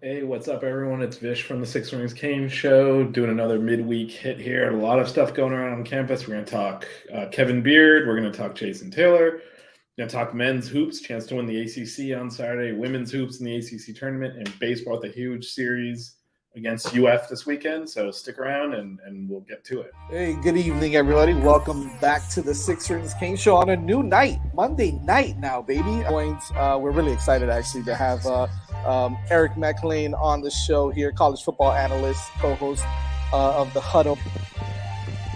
Hey, what's up, everyone? It's Vish from the Six Rings Kane Show, doing another midweek hit here. A lot of stuff going around on campus. We're going to talk Kevin Beard. We're going to talk Jason Taylor. We're going to talk men's hoops, chance to win the ACC on Saturday, women's hoops in the ACC tournament, and baseball with a huge series against UF this weekend. So stick around and we'll get to it. Hey, good evening, everybody. Welcome back to the Six Rings Kane Show on a new night, Monday night now, baby. We're really excited, actually, to have Eric McLean on the show here, college football analyst, co-host of The Huddle.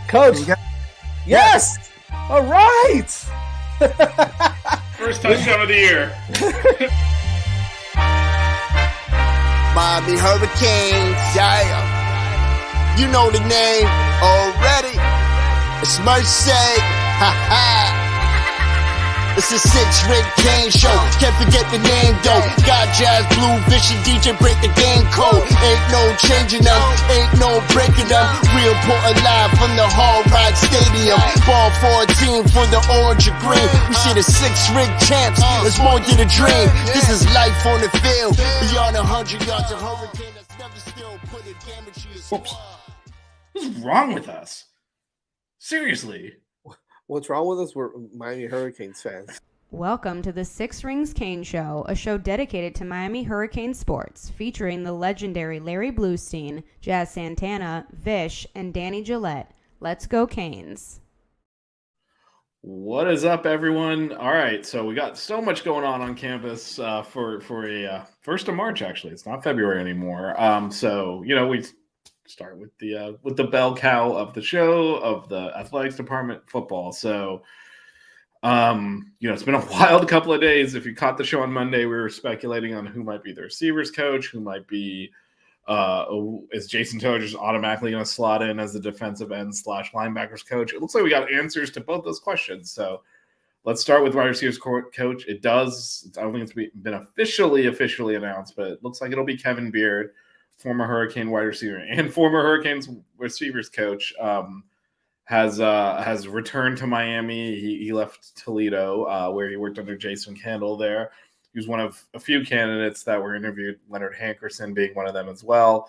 Coach, yes! All right! First touchdown of the year. Miami Hurricanes, yeah. You know the name already. It's Mercy. Ha ha. It's a six-ring Kane show. Can't forget the name though. Got Jazz, Blue, Vish, and DJ break the game code. Ain't no changing them, ain't no breaking them. Real Portland live from the Hard Rock Stadium. Ball 14 for the orange and green. We see the six-ring champs. It's more than a dream. This is life on the field. Beyond 100 yards of Hurricane that's never still put a damage to your squad. What's wrong with us? Seriously. What's wrong with us? We're Miami Hurricanes fans. Welcome to the Six Rings Kane Show, a show dedicated to Miami Hurricane sports, featuring the legendary Larry Bluestein, Jazz Santana, Vish, and Danny Gillette. Let's go Canes. What is up, everyone? All right, so we got so much going on campus for a 1st of March. Actually, it's not February anymore. We start with the bell cow of the show of the athletics department, football. So, it's been a wild couple of days. If you caught the show on Monday, we were speculating on who might be the receivers coach, who might be is Jason Taylor just automatically going to slot in as the defensive end / linebackers coach? It looks like we got answers to both those questions. So let's start with wide receivers coach. I don't think it's been officially announced, but it looks like it'll be Kevin Beard, former Hurricane wide receiver and former Hurricanes receivers coach, has returned to Miami. He left Toledo, where he worked under Jason Candle there. He was one of a few candidates that were interviewed, Leonard Hankerson being one of them as well.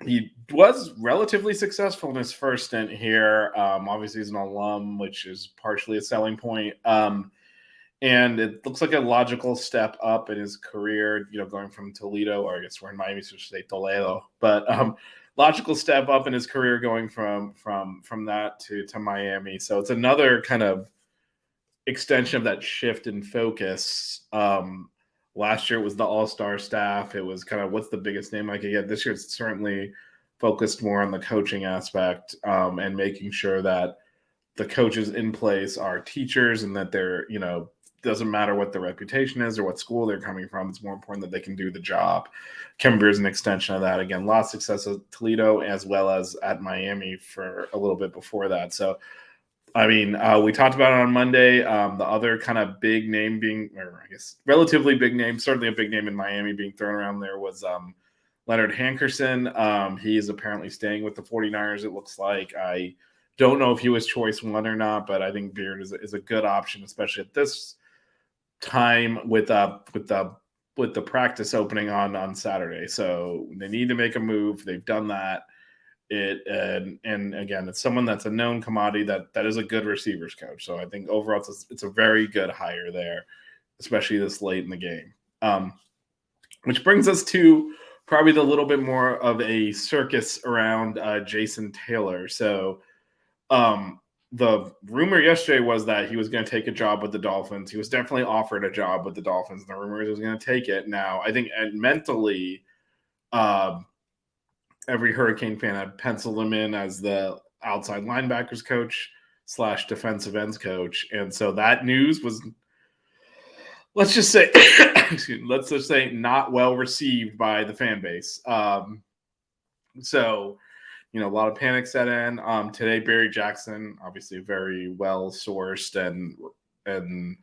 He was relatively successful in his first stint here. Obviously, he's an alum, which is partially a selling point. And it looks like a logical step up in his career, going from Toledo, or I guess we're in Miami, so we should say Toledo. But logical step up in his career going from that to Miami. So it's another kind of extension of that shift in focus. Last year it was the all-star staff. It was kind of what's the biggest name I could get. This year it's certainly focused more on the coaching aspect and making sure that the coaches in place are teachers and that they're, doesn't matter what their reputation is or what school they're coming from. It's more important that they can do the job. Kevin Beard is an extension of that. Again, a lot of success at Toledo as well as at Miami for a little bit before that. So, we talked about it on Monday. The other kind of big name relatively big name, certainly a big name in Miami being thrown around there was Leonard Hankerson. He is apparently staying with the 49ers, it looks like. I don't know if he was choice one or not, but I think Beard is a good option, especially at this time with the practice opening on Saturday. So they need to make a move. They've done that. And again, it's someone that's a known commodity that is a good receivers coach. So I think overall it's a very good hire there, especially this late in the game. Which brings us to probably the little bit more of a circus around Jason Taylor. So the rumor yesterday was that he was going to take a job with the Dolphins. He was definitely offered a job with the Dolphins. The rumor is he was going to take it. Now, I think mentally, every Hurricane fan had penciled him in as the outside linebackers coach / defensive ends coach. And so that news was, let's just say, not well received by the fan base. A lot of panic set in. Today, Barry Jackson, obviously very well-sourced and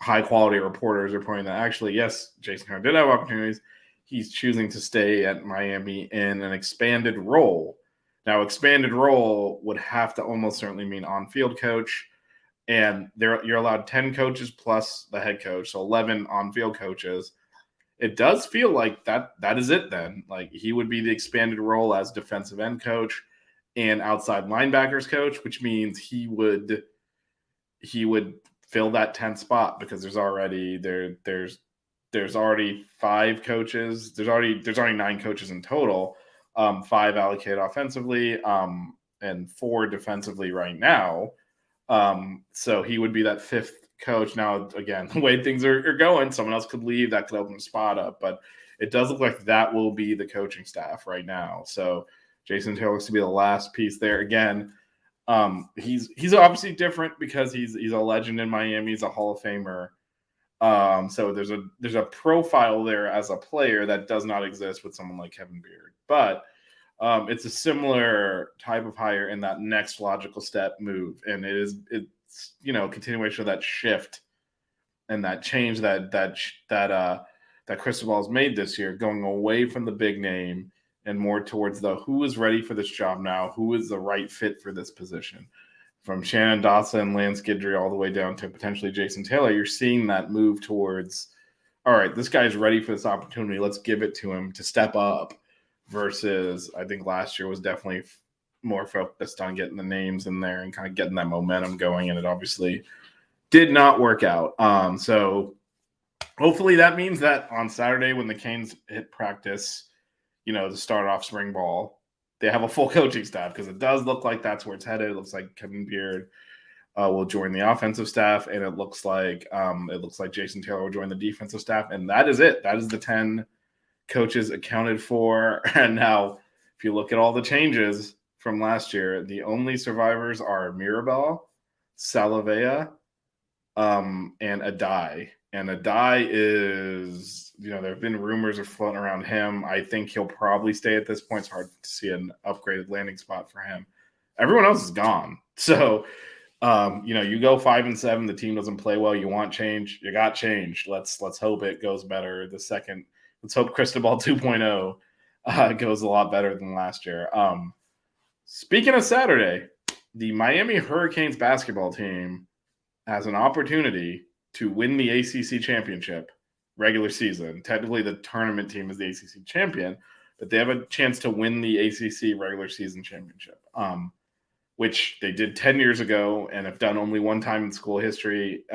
high-quality reporters are pointing that actually, yes, Jason Taylor did have opportunities. He's choosing to stay at Miami in an expanded role. Now, expanded role would have to almost certainly mean on-field coach, and you're allowed 10 coaches plus the head coach, so 11 on-field coaches. it does feel like that is it then. Like he would be the expanded role as defensive end coach and outside linebackers coach, which means he would fill that 10th spot because there's already 5 coaches. There's already 9 coaches in total, 5 allocated offensively, and 4 defensively right now. So he would be that 5th coach. Now, again, the way things are going, someone else could leave, that could open a spot up, but it does look like that will be the coaching staff right now. So Jason Taylor looks to be the last piece there. Again, he's obviously different because he's a legend in Miami. He's a Hall of Famer. So there's a profile there as a player that does not exist with someone like Kevin Beard, but it's a similar type of hire in that next logical step move, and it's a continuation of that shift and that change that Cristobal's made this year, going away from the big name and more towards who is ready for this job now, who is the right fit for this position. From Shannon Dawson, Lance Guidry, all the way down to potentially Jason Taylor, you're seeing that move towards, all right, this guy's ready for this opportunity. Let's give it to him to step up. Versus, I think last year was definitely more focused on getting the names in there and kind of getting that momentum going, and it obviously did not work out. So hopefully that means that on Saturday when the Canes hit practice, to start off spring ball, they have a full coaching staff, because it does look like that's where it's headed. It looks like Kevin Beard will join the offensive staff, and it looks like Jason Taylor will join the defensive staff, and that is it. That is the 10 coaches accounted for. And now, if you look at all the changes from last year, the only survivors are Mirabal, Salavea, and Adai. And Adai is, there have been rumors of floating around him. I think he'll probably stay at this point. It's hard to see an upgraded landing spot for him. Everyone else is gone. So, you go 5-7, the team doesn't play well. You want change. You got change. Let's hope it goes better. Let's hope Cristobal 2.0 goes a lot better than last year. Speaking of Saturday, the Miami Hurricanes basketball team has an opportunity to win the ACC championship regular season. Technically, the tournament team is the ACC champion, but they have a chance to win the ACC regular season championship, which they did 10 years ago and have done only one time in school history.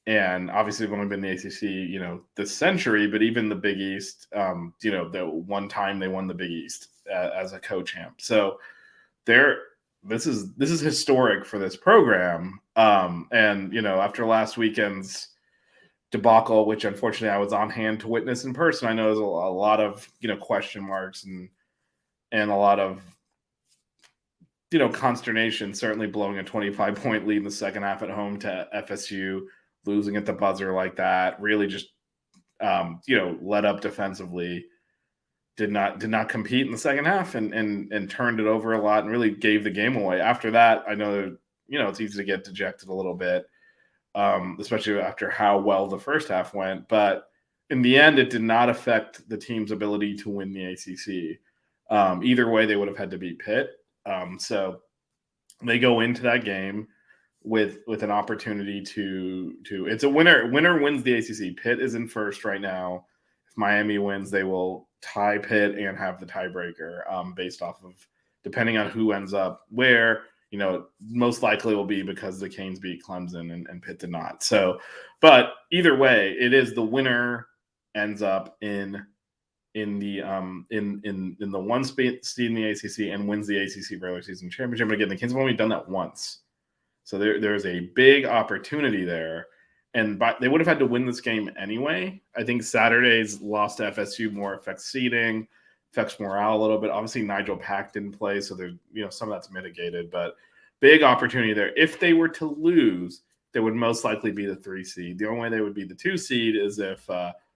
And obviously, they've only been in the ACC, this century, but even the Big East, the one time they won the Big East as a co-champ. So this is historic for this program. And after last weekend's debacle, which unfortunately I was on hand to witness in person, I know there's a lot of question marks and a lot of consternation. Certainly blowing a 25-point lead in the second half at home to FSU. Losing at the buzzer like that, really just let up defensively. Did not compete in the second half and turned it over a lot and really gave the game away. After that, I know it's easy to get dejected a little bit, especially after how well the first half went. But in the end, it did not affect the team's ability to win the ACC. Either way, they would have had to beat Pitt. So they go into that game with an opportunity to it's a winner wins the ACC. Pitt is in first right now. If Miami wins, they will tie Pitt and have the tiebreaker based off of, depending on who ends up where, most likely will be because the Canes beat Clemson and Pitt did not. So, but either way, it is the winner ends up in the 1 seed in the ACC and wins the ACC regular season championship. But again, the Canes have only done that once. So there's a big opportunity there. And they would have had to win this game anyway. I think Saturday's loss to FSU more affects seeding, affects morale a little bit. Obviously, Nigel Pack didn't play, so there's some of that's mitigated. But big opportunity there. If they were to lose, they would most likely be the 3 seed. The only way they would be the 2 seed is if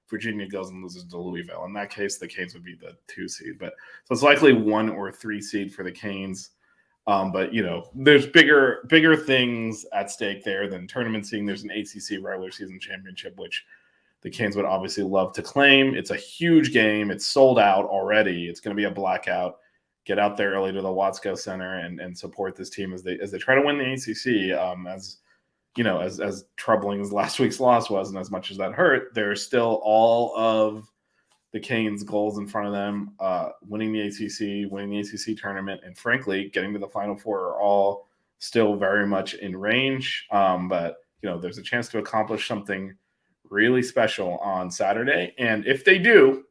Virginia goes and loses to Louisville. In that case, the Canes would be the 2 seed. But so it's likely 1 or 3 seed for the Canes. But there's bigger things at stake there than tournament seeding. There's an ACC regular season championship, which the Canes would obviously love to claim. It's a huge game. It's sold out already. It's going to be a blackout. Get out there early to the Watsco Center and support this team as they try to win the ACC. As as troubling as last week's loss was, and as much as that hurt, there's still all of the Canes' goals in front of them. Winning the ACC, winning the ACC tournament, and frankly, getting to the Final Four are all still very much in range. But there's a chance to accomplish something really special on Saturday, and if they do,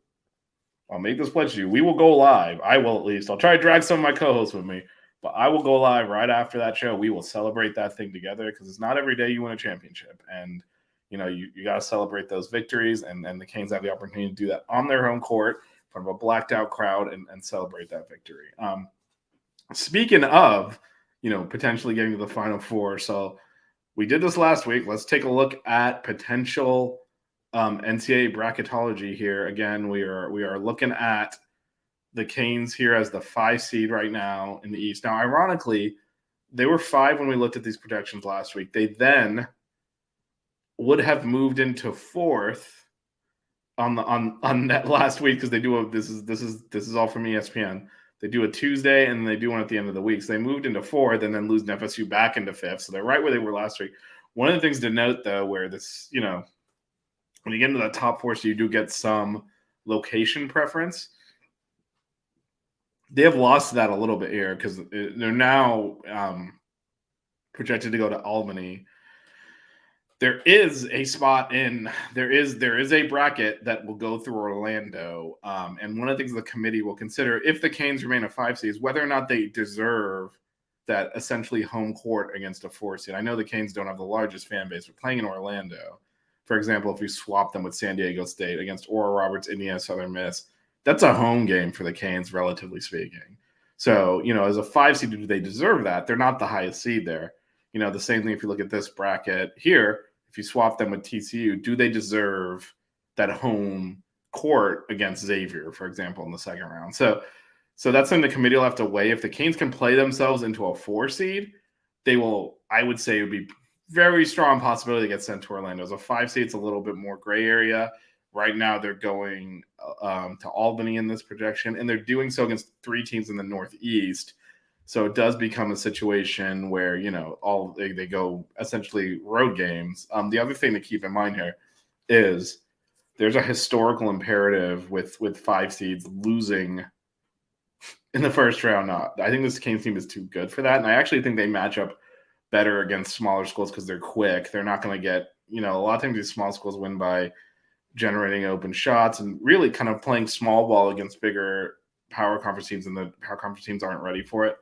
I'll make this pledge to you. We will go live. I will, at least. I'll try to drag some of my co-hosts with me, but I will go live right after that show. We will celebrate that thing together, because it's not every day you win a championship. And, you got to celebrate those victories. And the Canes have the opportunity to do that on their home court in front of a blacked out crowd and celebrate that victory. Speaking of, potentially getting to the Final Four. So we did this last week. Let's take a look at potential NCAA bracketology here. Again, we are looking at the Canes here as the 5 seed right now in the East. Now, ironically, they were 5 when we looked at these projections last week. They then would have moved into 4th on that last week, because they do this is all from ESPN. They do a Tuesday and they do one at the end of the week. So they moved into 4th and then lose FSU back into 5th. So they're right where they were last week. One of the things to note, though, where this, when you get into that top 4, so you do get some location preference. They have lost that a little bit here, because they're now projected to go to Albany. There is a spot there is a bracket that will go through Orlando. And one of the things the committee will consider, if the Canes remain a 5 seed, is whether or not they deserve that essentially home court against a 4 seed. I know the Canes don't have the largest fan base. We're playing in Orlando. For example, if we swap them with San Diego State against Oral Roberts, Indiana Southern Miss, that's a home game for the Canes, relatively speaking. So, as a 5 seed, do they deserve that? They're not the highest seed there. The same thing if you look at this bracket here. If you swap them with TCU, do they deserve that home court against Xavier, for example, in the second round? So that's something the committee will have to weigh. If the Canes can play themselves into a 4 seed, they will, I would say, it would be very strong possibility to get sent to Orlando. As a 5 seed, it's a little bit more gray area. Right now, they're going to Albany in this projection, and they're doing so against 3 teams in the Northeast. So it does become a situation where, they go essentially road games. The other thing to keep in mind here is there's a historical imperative with 5 seeds losing in the first round. I think this Canes team is too good for that. And I actually think they match up better against smaller schools because they're quick. They're not going to get, a lot of times these small schools win by generating open shots and really kind of playing small ball against bigger power conference teams, and the power conference teams aren't ready for it.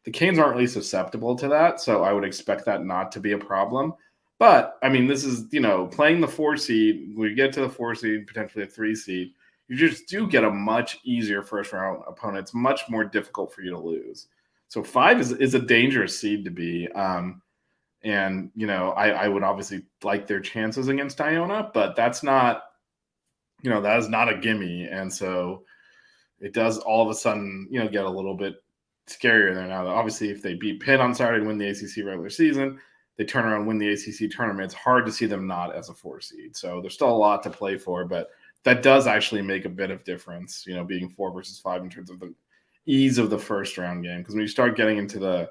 The Canes aren't really susceptible to that, so I would expect that not to be a problem. But, this is, playing the 4 seed, when you get to the 4 seed, potentially a 3 seed, you just do get a much easier first-round opponent. It's much more difficult for you to lose. So 5 is a dangerous seed to be. And, I would obviously like their chances against Iona, but that's not, that is not a gimme. And so it does all of a sudden, get a little bit scarier there now. Obviously, if they beat Pitt on Saturday and win the ACC regular season, they turn around and win the ACC tournament. It's hard to see them not as a 4 seed. So there's still a lot to play for, but that does actually make a bit of difference, being 4 versus 5 in terms of the ease of the first round game. Because when you start getting into the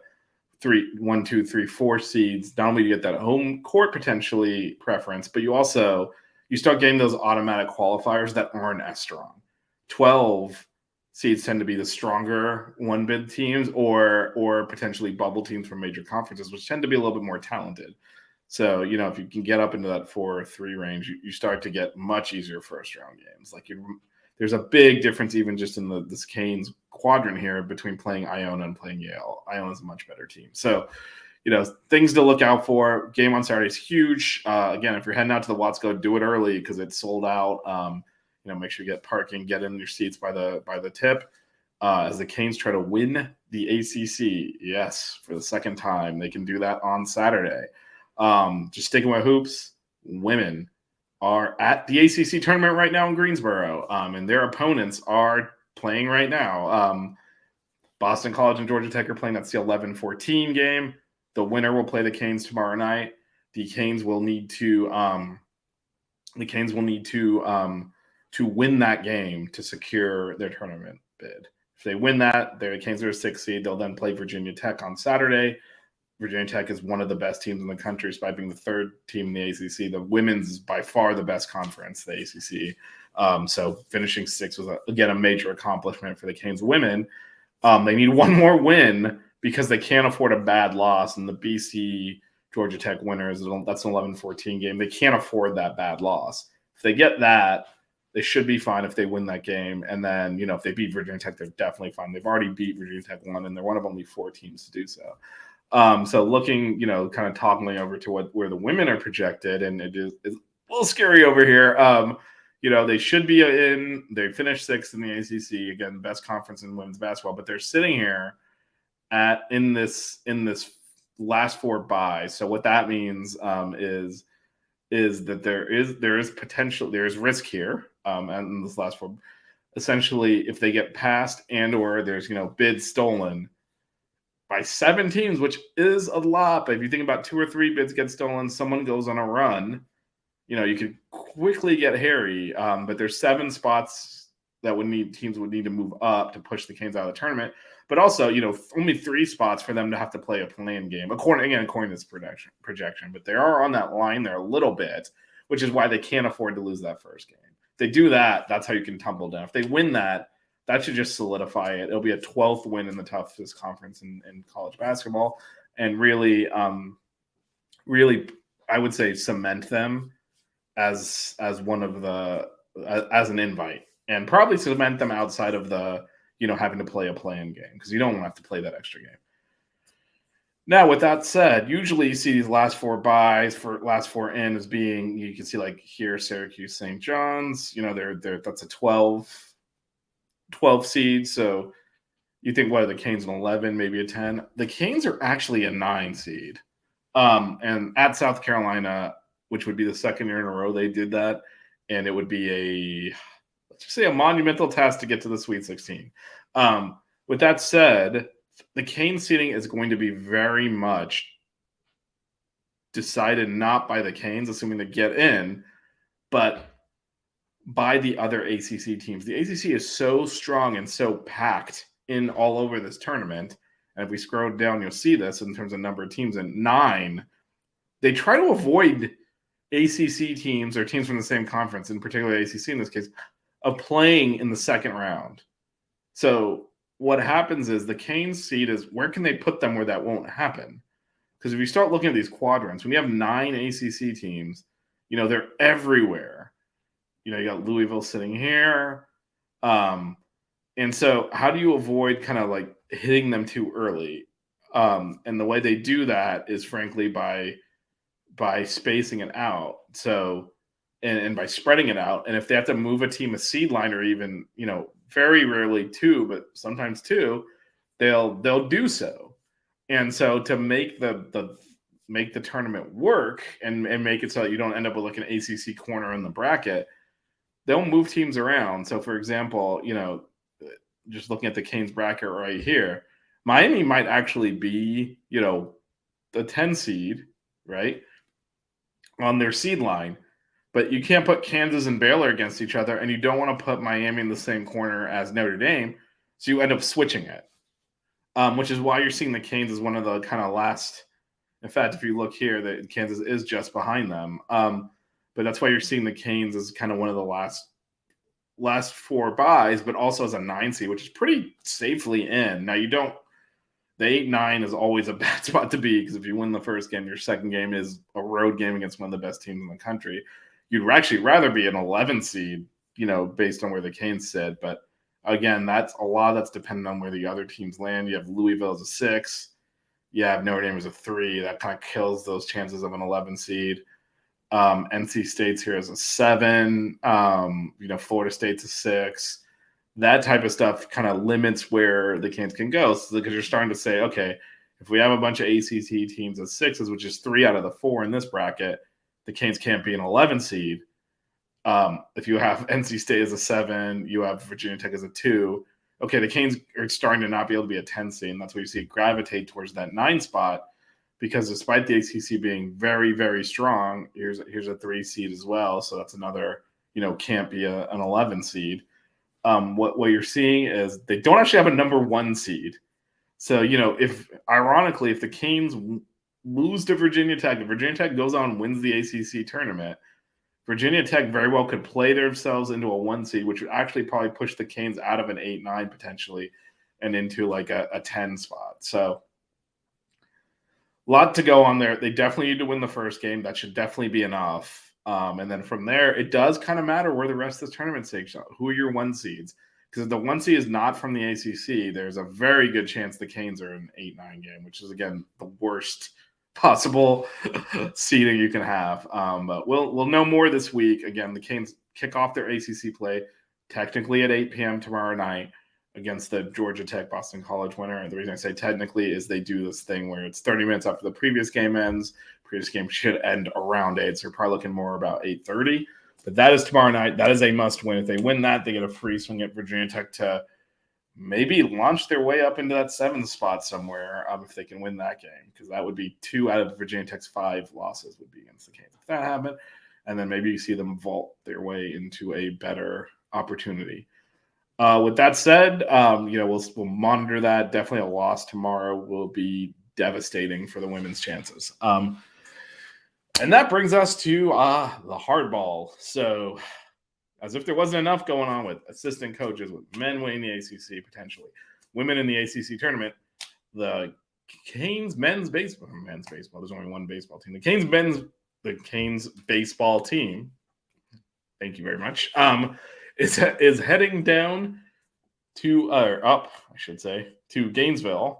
1, 2, 3, 4 seeds, not only do you get that home court potentially preference, but you start getting those automatic qualifiers that aren't as strong. 12 seeds tend to be the stronger 1-bid teams or potentially bubble teams from major conferences, which tend to be a little bit more talented. So, if you can get up into that 4 or 3 range, you start to get much easier first-round games. There's a big difference even just in this Canes quadrant here between playing Iona and playing Yale. Iona's a much better team. So, things to look out for. Game on Saturday is huge. Again, if you're heading out to the Watsco, do it early because it's sold out. Make sure you get parking, get in your seats by the tip. As the Canes try to win the ACC, yes, for the second time, they can do that on Saturday. Just sticking with hoops, women are at the ACC tournament right now in Greensboro, and their opponents are playing right now. Boston College and Georgia Tech are playing. That's the 11-14 game. The winner will play the Canes tomorrow night. The Canes will need to win that game to secure their tournament bid. If they win that, the Canes are a 6 seed. They'll then play Virginia Tech on Saturday. Virginia Tech is one of the best teams in the country, despite being the third team in the ACC. The women's is by far the best conference, the ACC. So finishing 6th was, again, a major accomplishment for the Canes women. They need one more win because they can't afford a bad loss. And the BC Georgia Tech winners, that's an 11-14 game. They can't afford that bad loss. If they get that, they should be fine if they win that game. And then, if they beat Virginia Tech, they're definitely fine. They've already beat Virginia Tech 1, and they're one of only 4 teams to do so. So looking, kind of toggling over to where the women are projected, and it's a little scary over here. They should be they finished 6th in the ACC, again, best conference in women's basketball, but they're sitting here in this last 4 buys. So what that means is that there is potential, there is risk here, and in this last 4. Essentially, if they get passed or there's bids stolen by 7 teams, which is a lot. But if you think about 2 or 3 bids get stolen, someone goes on a run, you could quickly get hairy. But there's 7 spots that teams would need to move up to push the Canes out of the tournament. But also, only 3 spots for them to have to play a play-in game, according to this projection. But they are on that line there a little bit, which is why they can't afford to lose that first game. If they do that, that's how you can tumble down. If they win that should just solidify it. It'll be a 12th win in the toughest conference in college basketball, and really, I would say cement them as one of as an invite, and probably cement them outside of the having to play a play-in game, because you don't want to have to play that extra game. Now, with that said, usually you see these last 4 buys for last 4 in as being, you can see like here, Syracuse, St. John's, that's a 12 seed. So you think, what are the Canes, an 11, maybe a 10? The Canes are actually a 9 seed. And at South Carolina, which would be the 2nd year in a row they did that. And it would be let's just say a monumental task to get to the Sweet 16. With that said, the Canes seeding is going to be very much decided not by the Canes, assuming they get in, but by the other ACC teams. The ACC is so strong and so packed in all over this tournament. And if we scroll down, you'll see this in terms of number of teams. And 9, they try to avoid ACC teams or teams from the same conference, in particular ACC in this case, of playing in the second round. So what happens is the Canes seed is, where can they put them where that won't happen? Because if you start looking at these quadrants, when you have 9 ACC teams, they're everywhere. You got Louisville sitting here. And so how do you avoid kind of like hitting them too early? And the way they do that is, frankly, by spacing it out. So, and by spreading it out. And if they have to move a team a seed line, or even, very rarely 2, but sometimes 2, they'll do so. And so to make the tournament work and make it so that you don't end up with like an ACC corner in the bracket, they'll move teams around. So, for example, just looking at the Canes bracket right here, Miami might actually be, the 10 seed, right, on their seed line. But you can't put Kansas and Baylor against each other, and you don't want to put Miami in the same corner as Notre Dame, so you end up switching it, which is why you're seeing the Canes as one of the kind of last. In fact, if you look here, that Kansas is just behind them. But that's why you're seeing the Canes as kind of one of the last 4 buys, but also as a 9 seed, which is pretty safely in. Now, the 8-9 is always a bad spot to be, because if you win the first game, your second game is a road game against one of the best teams in the country. You'd actually rather be an 11 seed, based on where the Canes sit. But again, that's dependent on where the other teams land. You have Louisville as a 6. You have Notre Dame as a 3. That kind of kills those chances of an 11 seed. NC State's here as a 7. Florida State's a 6. That type of stuff kind of limits where the Canes can go, because you're starting to say, okay, if we have a bunch of ACC teams as 6s, which is 3 out of the 4 in this bracket, the Canes can't be an 11 seed. If you have NC State as a 7, you have Virginia Tech as a 2. Okay, the Canes are starting to not be able to be a 10 seed, and that's where you see it gravitate towards that 9 spot, because despite the ACC being very, very strong, here's a 3 seed as well. So that's another, can't be an 11 seed. What you're seeing is they don't actually have a number 1 seed. So, if the Canes lose to Virginia Tech, if Virginia Tech goes on and wins the ACC tournament, Virginia Tech very well could play themselves into a 1 seed, which would actually probably push the Canes out of an 8-9 potentially and into like a 10 spot. So a lot to go on there. They definitely need to win the first game. That should definitely be enough. And then from there, it does kind of matter where the rest of the tournament takes out. Who are your 1 seeds? Because if the 1 seed is not from the ACC, there's a very good chance the Canes are an 8-9 game, which is, again, the worst possible seeding you can have. But we'll know more this week. Again, the Canes kick off their ACC play technically at 8 p.m. tomorrow night against the Georgia Tech Boston College winner. And the reason I say technically is they do this thing where it's 30 minutes after the previous game ends. Previous game should end around 8, so you're probably looking more about 8:30. But that is tomorrow night. That is a must win. If they win that, they get a free swing at Virginia Tech to maybe launch their way up into that 7th spot somewhere if they can win that game, because that would be 2 out of Virginia Tech's 5 losses would be against the Canes if that happened. And then maybe you see them vault their way into a better opportunity. With that said, we'll monitor that. Definitely a loss tomorrow will be devastating for the women's chances. And that brings us to the hardball. So, as if there wasn't enough going on with assistant coaches, with men winning the ACC potentially, women in the ACC tournament, the Canes baseball. There's only one baseball team. The Canes baseball team. Thank you very much. Is heading down to Gainesville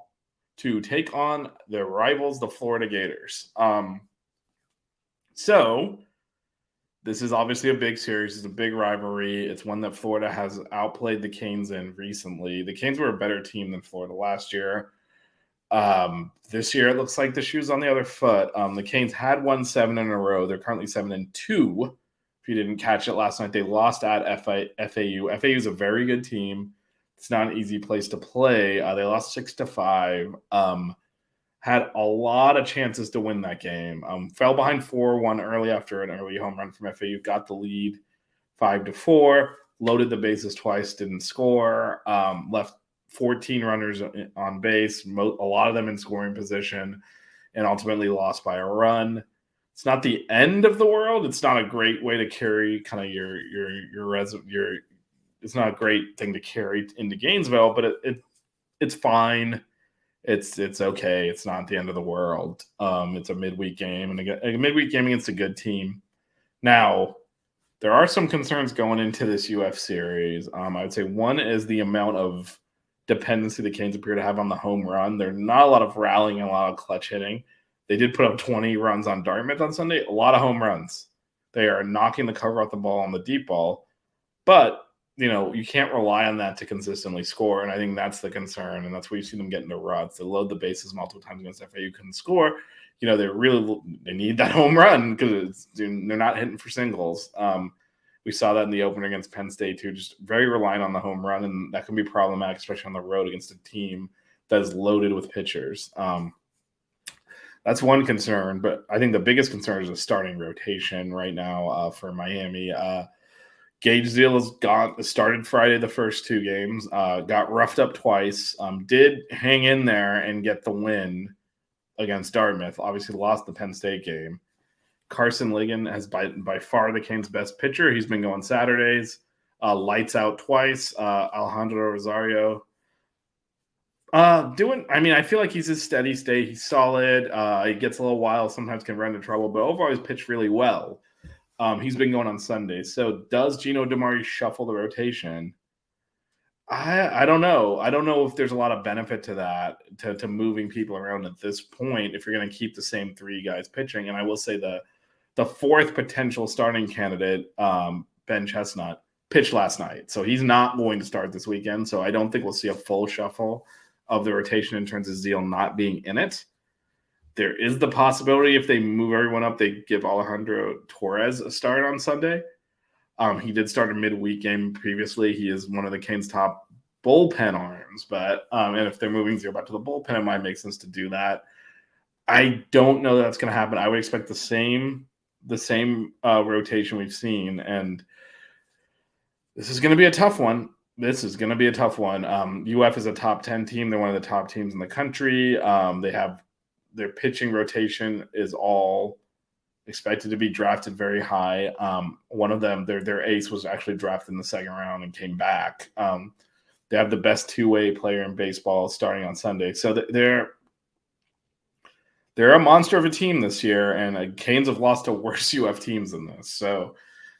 to take on their rivals, the Florida Gators. So this is obviously a big series. It's a big rivalry. It's one that Florida has outplayed the Canes in recently. The Canes were a better team than Florida last year. This year, it looks like the shoe's on the other foot. The Canes had won 7 in a row. They're currently 7-2. If you didn't catch it last night, they lost at FAU. FAU is a very good team. It's not an easy place to play. They lost 6-5. Had a lot of chances to win that game. Fell behind 4-1 early after an early home run from FAU. Got the lead 5-4. Loaded the bases twice. Didn't score. Left 14 runners on base. A lot of them in scoring position, and ultimately lost by a run. It's not the end of the world. It's not a great way to carry kind of your it's not a great thing to carry into Gainesville, but it's fine. It's okay. It's not the end of the world. It's a midweek game, and a midweek game against a good team. Now, there are some concerns going into this UF series. I would say one is the amount of dependency the Canes appear to have on the home run. There's not a lot of rallying and a lot of clutch hitting. They did put up 20 runs on Dartmouth on Sunday. A lot of home runs. They are knocking the cover off the ball on the deep ball. But, you can't rely on that to consistently score. And I think that's the concern. And that's where you see them get into ruts. They load the bases multiple times against FAU, couldn't score. They need that home run because they're not hitting for singles. We saw that in the opener against Penn State too, just very reliant on the home run. And that can be problematic, especially on the road against a team that is loaded with pitchers. That's one concern, but I think the biggest concern is the starting rotation right now for Miami. Gainesville has started Friday the first 2 games, got roughed up twice, did hang in there and get the win against Dartmouth. Obviously lost the Penn State game. Carson Ligon has by far the Canes' best pitcher. He's been going Saturdays, lights out twice. Alejandro Rosario I feel like he's a steady state. He's solid. He gets a little wild, sometimes can run into trouble, but overall he's pitched really well. He's been going on Sundays. So does Gino DeMari shuffle the rotation? I don't know. I don't know if there's a lot of benefit to that, to moving people around at this point if you're going to keep the same 3 guys pitching. And I will say the 4th potential starting candidate, Ben Chestnut, pitched last night. So he's not going to start this weekend. So I don't think we'll see a full shuffle of the rotation in terms of Zeal not being in it. There is the possibility if they move everyone up, they give Alejandro Torres a start on Sunday. He did start a midweek game previously. He is one of the Canes' top bullpen arms, but and if they're moving Zeal back to the bullpen, it might make sense to do that. I don't know that's going to happen. I would expect the same rotation we've seen, and this is going to be a tough one. This is going to be a tough one. UF is a top 10 team. They're one of the top teams in the country. They have their pitching rotation is all expected to be drafted very high. One of them, their ace was actually drafted in the second round and came back. They have the best two-way player in baseball starting on Sunday. So they're a monster of a team this year, and Canes have lost to worse UF teams than this. So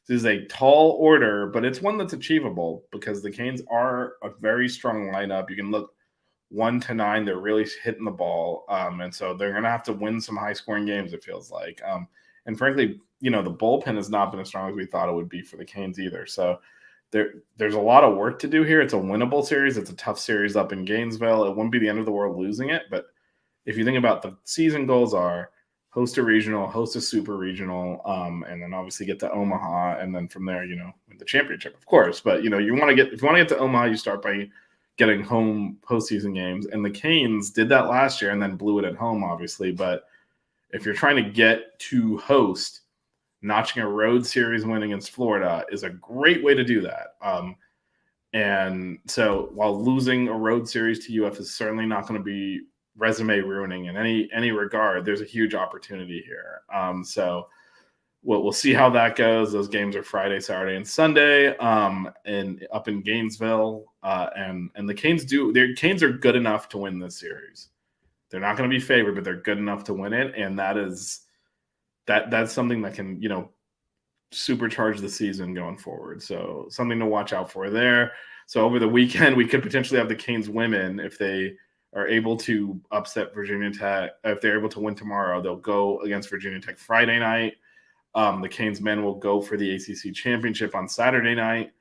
this is a tall order, but it's one that's achievable because the Canes are a very strong lineup. You can look 1 to 9; they're really hitting the ball, and so they're going to have to win some high-scoring games. It feels like, and frankly, the bullpen has not been as strong as we thought it would be for the Canes either. So there's a lot of work to do here. It's a winnable series. It's a tough series up in Gainesville. It wouldn't be the end of the world losing it, but if you think about the season goals are host a regional, host a super regional, and then obviously get to Omaha, and then from there, win the championship, of course. But if you want to get to Omaha, you start by getting home postseason games, and the Canes did that last year and then blew it at home, obviously. But if you're trying to get to host, notching a road series win against Florida is a great way to do that. And so while losing a road series to UF is certainly not going to be resume ruining in any regard, there's a huge opportunity here. So we'll see how that goes. Those games are Friday, Saturday, and Sunday, and up in Gainesville. And the Canes are good enough to win this series. They're not going to be favored, but they're good enough to win it, and that's something that can supercharge the season going forward. So something to watch out for there. So over the weekend, we could potentially have the Canes women if they are able to upset Virginia Tech. If they're able to win tomorrow, they'll go against Virginia Tech Friday night. The Canes men will go for the ACC championship on Saturday night,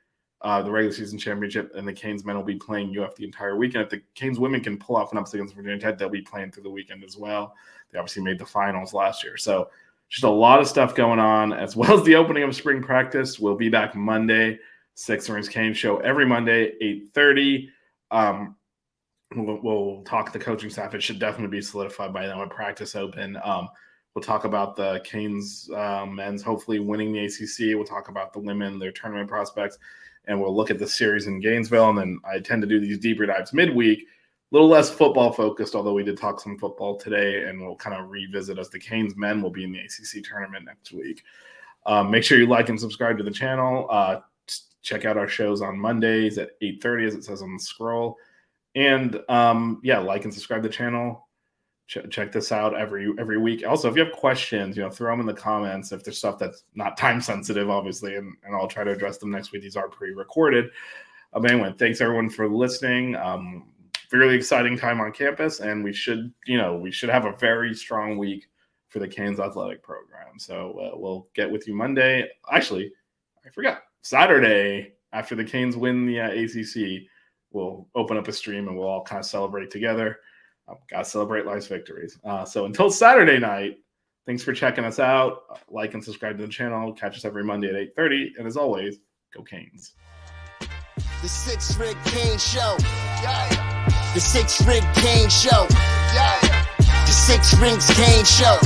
the regular season championship, and the Canes men will be playing UF the entire weekend. If the Canes women can pull off an upset against Virginia Tech, they'll be playing through the weekend as well. They obviously made the finals last year. So just a lot of stuff going on, as well as the opening of spring practice. We'll be back Monday, Six Rings Canes show every Monday, 8:30. We'll talk to the coaching staff. It should definitely be solidified by then when practice open. We'll talk about the Canes men's hopefully winning the ACC. We'll talk about the women, their tournament prospects, and we'll look at the series in Gainesville. And then I tend to do these deeper dives midweek, a little less football focused, although we did talk some football today, and we'll kind of revisit as the Canes men will be in the ACC tournament next week. Make sure you like and subscribe to the channel. Check out our shows on Mondays at 8:30, as it says on the scroll. And like and subscribe to the channel. Check this out every week. Also, if you have questions, throw them in the comments. If there's stuff that's not time sensitive, obviously, and I'll try to address them next week. These are pre-recorded. But anyway, thanks everyone for listening. Really exciting time on campus, and we should have a very strong week for the Canes athletic program. So we'll get with you Monday. Actually, I forgot. Saturday, after the Canes win the ACC, we'll open up a stream and we'll all kind of celebrate together. Got to celebrate life's victories. So until Saturday night, thanks for checking us out. Like and subscribe to the channel. Catch us every Monday at 8:30. And as always, go Canes. The Six Ring Canes Show. Yeah. The Six Ring Canes Show. Yeah. The Six Rings Canes Show.